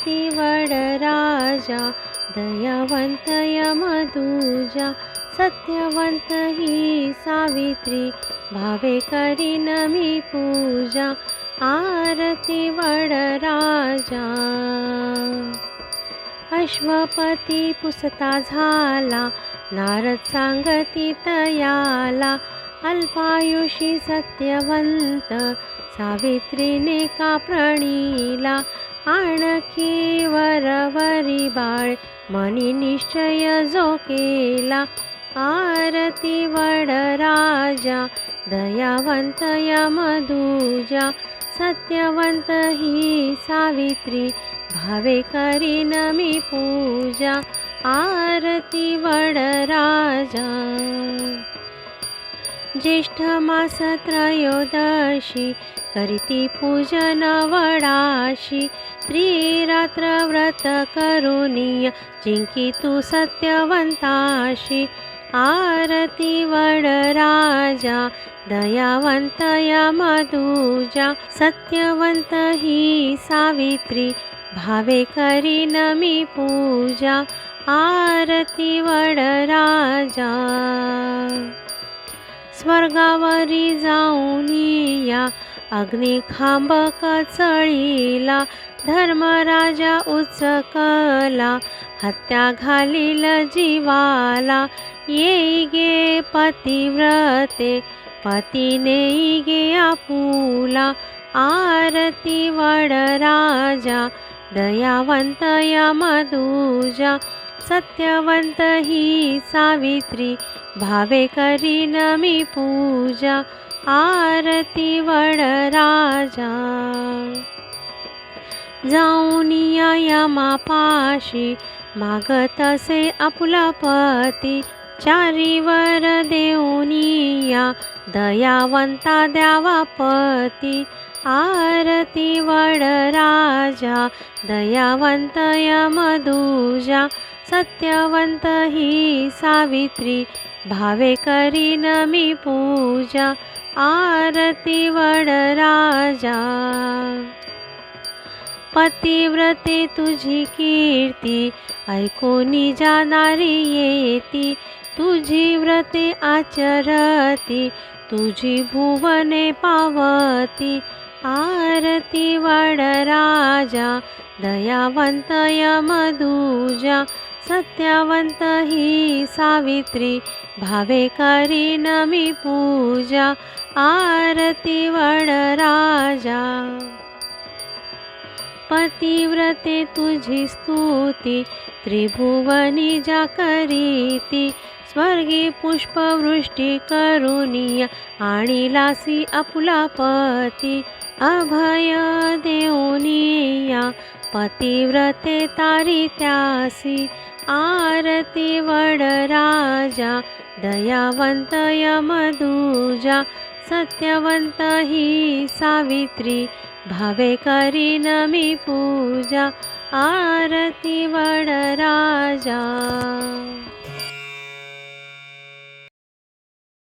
आरती वडराजा दयावंत यमदूजा सत्यवंत ही सावित्री भावे करीन मी पूजा आरती वडराजा। अश्वपती पुसता झाला नारद सांगती तयाला अल्पायुषी सत्यवंत सावित्रीने का प्रणीला आणखी वरवरी बाळ मनी निश्चय जो केला आरती वडराजा दयावंत यमदूजा सत्यवंत ही सावित्री भावे करीन मी पूजा आरती वडराजा। ज्येष्ठ मास त्रयोदशी करीती पूजन वडाशी त्रिरात्र व्रत करुनिया जिंकी तू सत्यवंताशी आरती वडराजा दयावंत यमदूजा सत्यवंत ही सावित्री भावे करीन मी पूजा आरती वडराजा। स्वर्गावरी जाऊनिया अग्निखांब कचळीला धर्मराजा उचकला हत्या घालील जीवाला येई गे पतिव्रते पतीने गे आपुला आरती वडराजा दयावंत यमदूजा सत्यवंत ही सावित्री भावे करीन मी पूजा आरती वडराजा। जाऊनिया यमापाशी मागत असे आपुला पती चारीवर देऊनिया दयावंता द्यावा पती आरती वडराजा दयावंत यमदूजा सत्यवंत ही सावित्री भावे करीन मी पूजा आरती वडराजा। पतिव्रते तुझी कीर्ती ऐकोनी जाणारी येती तुझी व्रते आचरती तुझी भुवने पावती आरती वडराजा दयावंत यमदूजा सत्यवंत ही सावित्री भावे करीन मी पूजा आरती वडराजा। पतिव्रते तुझी स्तुती त्रिभुवनी जा करीती स्वर्गी पुष्पवृष्टी करुनिया आणिलासी आपुला पती अभय देऊनिया पतिव्रते तारी त्यासी आरती वडराजा दयावंत यमदूजा सत्यवंत ही सावित्री भावे करीन मी पूजा आरती वडराजा।